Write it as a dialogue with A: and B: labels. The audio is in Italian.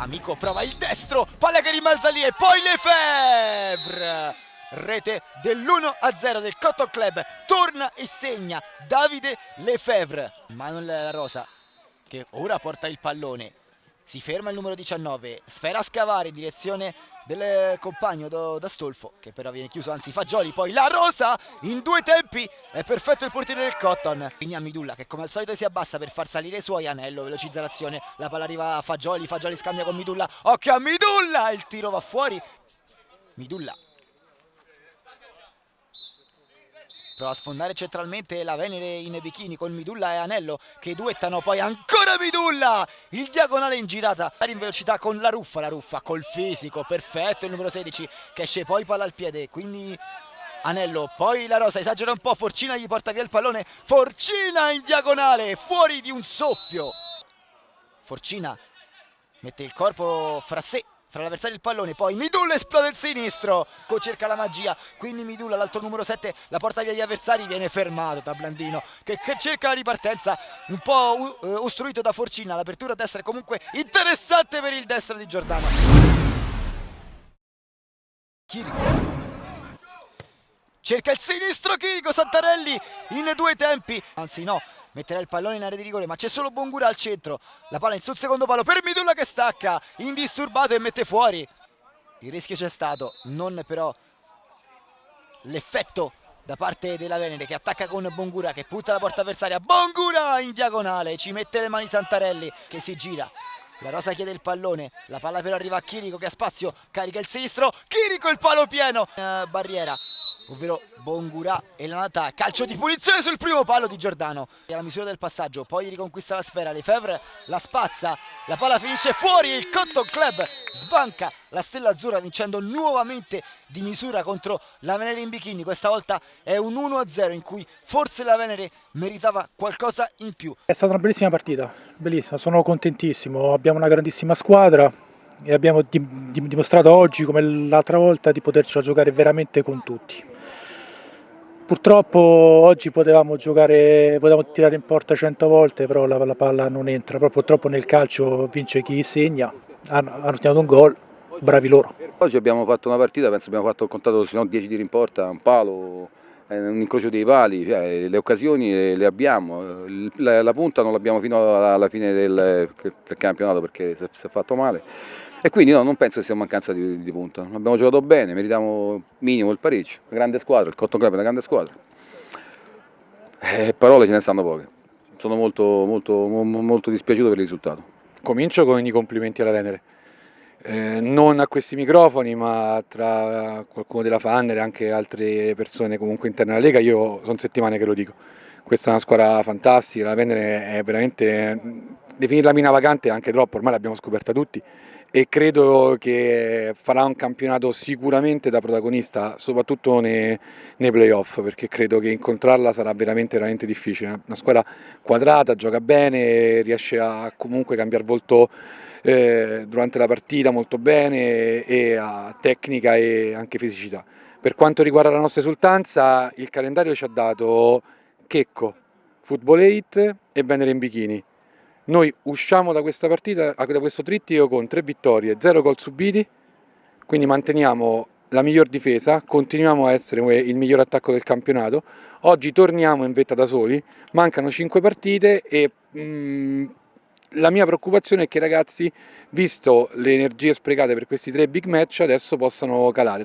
A: Amico prova il destro, palla che rimbalza lì e poi Lefebvre. Rete dell'1-0 del Cotton Club, torna e segna Davide Lefebvre. Manuel La Rosa che ora porta il pallone, si ferma il numero 19, sfera a scavare in direzione del compagno d'Astolfo, che però viene chiuso, anzi Fagioli, poi La Rosa in due tempi, è perfetto il portiere del Cotton. Quindi a Midulla che come al solito si abbassa per far salire i suoi, Anello velocizza l'azione, la palla arriva a Fagioli, Fagioli scambia con Midulla, occhio a Midulla, il tiro va fuori, Midulla prova a sfondare centralmente la Venere in bikini con Midulla e Anello che duettano, poi ancora Midulla, il diagonale in girata in velocità con la Ruffa col fisico perfetto, il numero 16 che esce poi palla al piede, quindi Anello, poi La Rosa esagera un po', Forcina gli porta via il pallone, Forcina in diagonale fuori di un soffio, Forcina mette il corpo fra sé, fra l'avversario e il pallone, poi Midulla esplode il sinistro, cerca la magia, quindi Midulla, l'altro numero 7, la porta via gli avversari, viene fermato da Blandino che cerca la ripartenza, un po' ostruito da Forcina, l'apertura a destra è comunque interessante per il destro di Giordano. Chirico cerca il sinistro, Chirico, Santarelli in due tempi, anzi no, metterà il pallone in area di rigore, ma c'è solo Bongura al centro, la palla sul secondo palo per Midulla che stacca, indisturbato e mette fuori. Il rischio c'è stato, non però l'effetto da parte della Venere che attacca con Bongura che punta la porta avversaria, Bongura in diagonale, ci mette le mani Santarelli che si gira. La Rosa chiede il pallone, la palla però arriva a Chirico che ha spazio, carica il sinistro, Chirico il palo pieno, barriera, ovvero Bongura e la nata, calcio di punizione sul primo palo di Giordano. È la misura del passaggio, poi riconquista la sfera, Lefebvre la spazza, la palla finisce fuori, il Cotton Club sbanca la Stella Azzurra vincendo nuovamente di misura contro la Venere in bikini. Questa volta è un 1-0 in cui forse la Venere meritava qualcosa in più.
B: È stata una bellissima partita, bellissima, sono contentissimo, abbiamo una grandissima squadra e abbiamo dimostrato oggi come l'altra volta di potercela giocare veramente con tutti. Purtroppo oggi potevamo tirare in porta 100 volte, però la palla non entra, però purtroppo nel calcio vince chi segna, hanno segnato un gol, bravi loro.
C: Oggi abbiamo fatto una partita, penso abbiamo fatto contato se no 10 tiri in porta, un palo, un incrocio dei pali, cioè, le occasioni le abbiamo, la punta non l'abbiamo fino alla fine del campionato perché si è fatto male. E quindi no, non penso che sia mancanza di punta, abbiamo giocato bene, meritiamo minimo il pareggio, una grande squadra, il Cotton Club è una grande squadra, parole ce ne stanno poche, sono molto dispiaciuto per il risultato.
D: Comincio con i complimenti alla Venere, non a questi microfoni ma tra qualcuno della Fanner e anche altre persone comunque interne alla Lega, io sono settimane che lo dico, questa è una squadra fantastica, la Venere è veramente, definirla mina vagante è anche troppo, ormai l'abbiamo scoperta tutti e credo che farà un campionato sicuramente da protagonista, soprattutto nei playoff, perché credo che incontrarla sarà veramente difficile. Una squadra quadrata, gioca bene, riesce a comunque cambiare volto durante la partita molto bene e ha tecnica e anche fisicità. Per quanto riguarda la nostra esultanza, il calendario ci ha dato Checco, Football 8 e Venere in bikini. Noi usciamo da questa partita, da questo trittico con 3 vittorie, 0 gol subiti, quindi manteniamo la miglior difesa, continuiamo a essere il miglior attacco del campionato. Oggi torniamo in vetta da soli, mancano 5 partite e la mia preoccupazione è che i ragazzi, visto le energie sprecate per questi 3 big match, adesso possano calare.